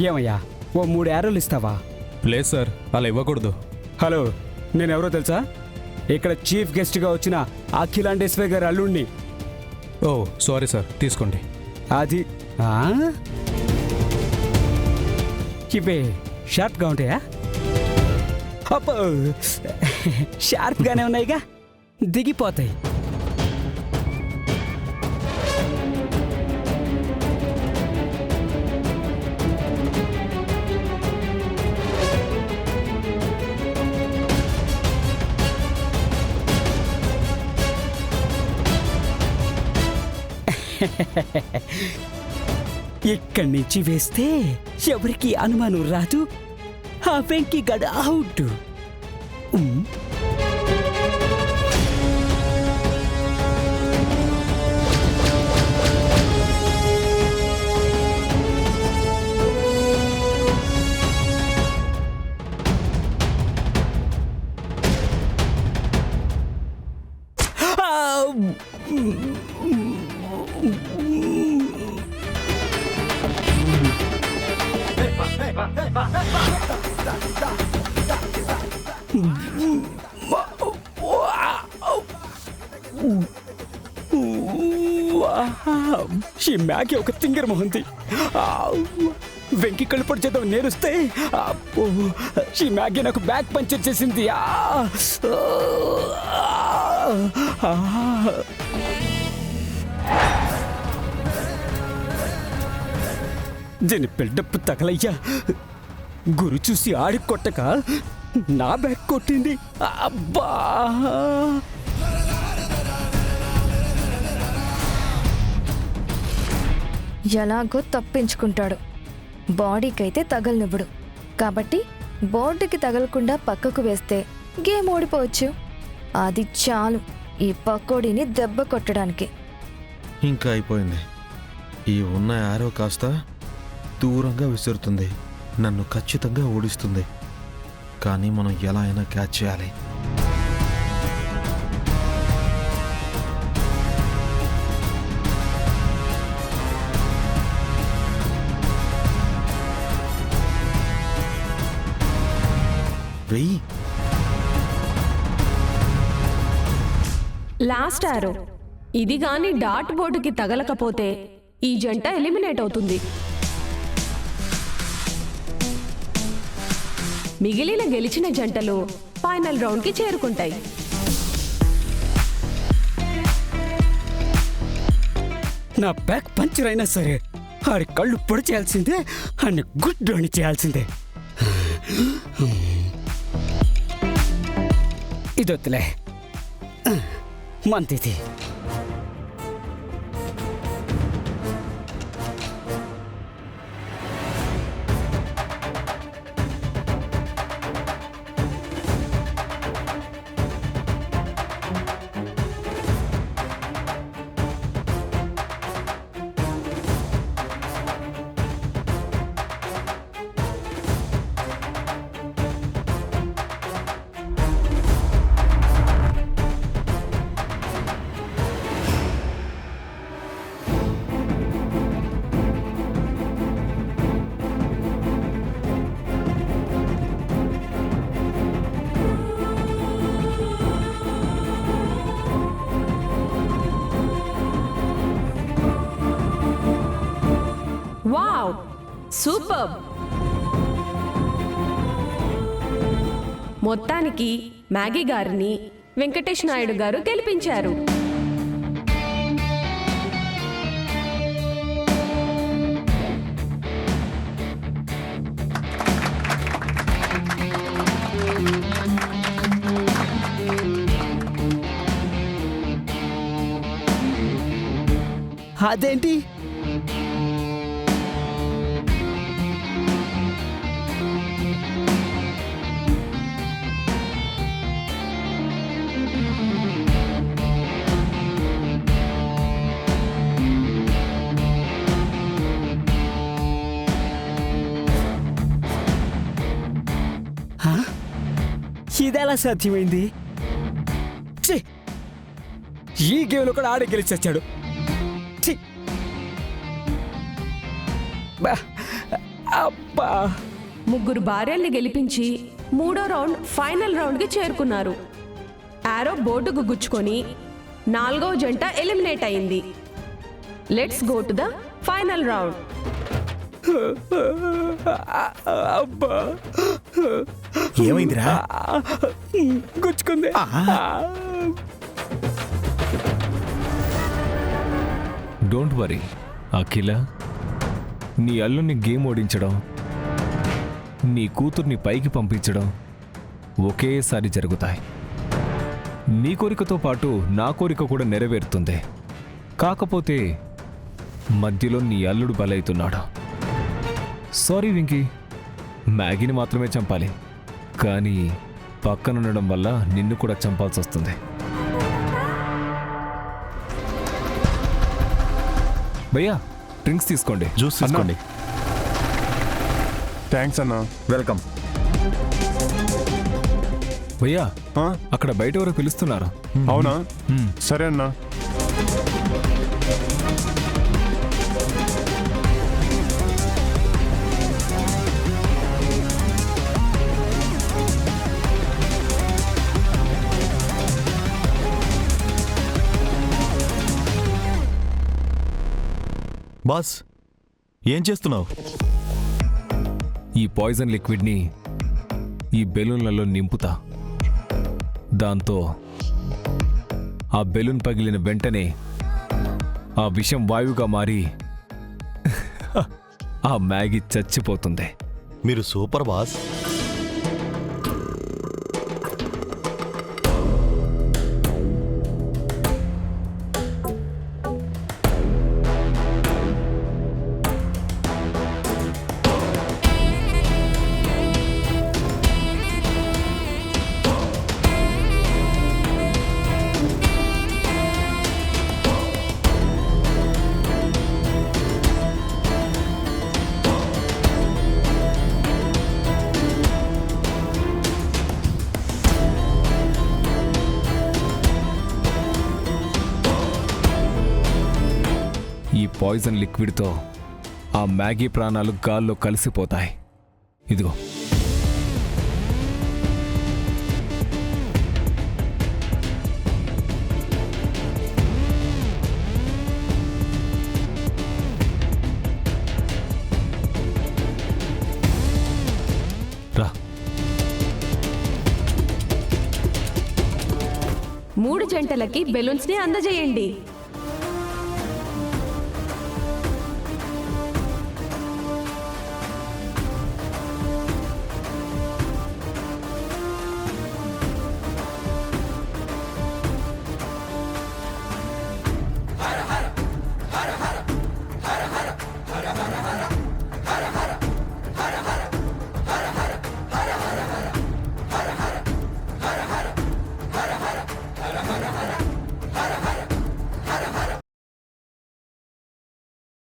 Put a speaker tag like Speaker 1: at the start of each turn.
Speaker 1: ఏమయ్యా, ఓ 3 యారోలు ఇస్తావా?
Speaker 2: లేదు సార్, అలా ఇవ్వకూడదు.
Speaker 1: హలో, నేనెవరో తెలుసా? ఇక్కడ చీఫ్ గెస్ట్గా వచ్చిన అఖిలాండేశ్వరి గారి అల్లుణ్ణి.
Speaker 2: ఓ సారీ సార్, తీసుకోండి.
Speaker 1: అది ఇవే షార్ప్గా ఉంటాయా? అబ్బో, షార్ప్గానే ఉన్నాయిగా, దిగిపోతాయి. ఇక్కడి నుంచి వేస్తే ఎవరికి అనుమానం రాదు. ఆ వెంకీ గడ అవుట్. ఈ మ్యాగీ ఒక తింగర మొహంది. వెంకి కళ్ళు పొడి చేద్దాం నేరుస్తే ఈ మ్యాగీ నాకు బ్యాక్ పంచర్ చేసింది. దీని బిల్డప్ తగలయ్యా. గురు చూసి ఆడి కొట్టక నా బ్యాక్ కొట్టింది. అబ్బా,
Speaker 3: ఎలాగో తప్పించుకుంటాడు. బాడీకైతే తగలనివ్వడు. కాబట్టి బోర్డుకి తగలకుండా పక్కకు వేస్తే గేమ్ ఓడిపోవచ్చు. అది చాలు ఈ పకోడీని దెబ్బ కొట్టడానికి.
Speaker 4: ఇంకా అయిపోయింది. ఈ ఉన్న యారో కాస్త దూరంగా విసురుతుంది. నన్ను ఖచ్చితంగా ఓడిస్తుంది. కానీ మనం ఎలా అయినా క్యాచ్ చేయాలి. వెయ్యి.
Speaker 5: లాస్ట్ ఆరో. ఇది గాని డాట్ బోర్డుకి తగలకపోతే ఈ జంట ఎలిమినేట్ అవుతుంది. మిగిలిన గెలిచిన జంటలు ఫైనల్ రౌండ్కి చేరుకుంటాయి.
Speaker 1: నా బ్యాక్ పంచర్ అయినా సరే ఆడి కళ్ళు పొడి చేయాల్సిందే, అన్ని గుడ్ అని చేయాల్సిందే. ఇదొద్దులే, మంతిది.
Speaker 5: Wow, super. మొత్తానికి మ్యాగీ గారిని వెంకటేష్ నాయుడు గారు గెలిపించారు.
Speaker 1: అదేంటి? ఇదెలా సాధ్యమైంది? ఈ గేమ్లో కూడా ఆడే గెలిచొచ్చాడు. అబ్బా!
Speaker 5: ముగ్గురు భార్యల్ని గెలిపించి 3వ రౌండ్ ఫైనల్ రౌండ్కి చేరుకున్నారు. యారో బోర్డుకు గుచ్చుకొని 4వ జంట ఎలిమినేట్ అయింది. Let's go to the final round.
Speaker 1: అబ్బా!
Speaker 6: ఏమైందిరా?
Speaker 1: గుచ్చుకుంది.
Speaker 7: డోంట్ వరీ అఖిల, నీ అల్లుని గేమ్ ఓడించడం, నీ కూతుర్ని పైకి పంపించడం ఒకేసారి జరుగుతాయి. నీ కోరికతో పాటు నా కోరిక కూడా నెరవేరుతుంది. కాకపోతే మధ్యలో నీ అల్లుడు బలైతున్నాడు. సారీ వెంకీ, మ్యాగీని మాత్రమే చంపాలి, కానీ పక్కనుండడం వల్ల నిన్ను కూడా చంపాల్సి వస్తుంది. భయ్యా, డ్రింక్స్ తీసుకోండి.
Speaker 6: జ్యూస్ తీసుకోండి.
Speaker 8: థ్యాంక్స్ అన్నా.
Speaker 6: వెల్కమ్.
Speaker 7: భయ్యా, అక్కడ బయట ఎవరో పిలుస్తున్నారు.
Speaker 8: అవునా? సరే అన్నా.
Speaker 6: బాస్, ఏం చేస్తున్నావు?
Speaker 7: ఈ పాయిజన్ లిక్విడ్ని ఈ బెలూన్లలో నింపుతా. దాంతో ఆ బెలూన్ పగిలిన వెంటనే ఆ విషం వాయువుగా మారి ఆ మ్యాగీ చచ్చిపోతుంది.
Speaker 6: మీరు సూపర్ బాస్.
Speaker 7: ఈ పాయిజన్ లిక్విడ్తో ఆ మ్యాగీ ప్రాణాలు గాల్లో కలిసిపోతాయి. ఇదిగో. రా.
Speaker 5: 3 జంటలకి బెలూన్స్ ని అందజేయండి.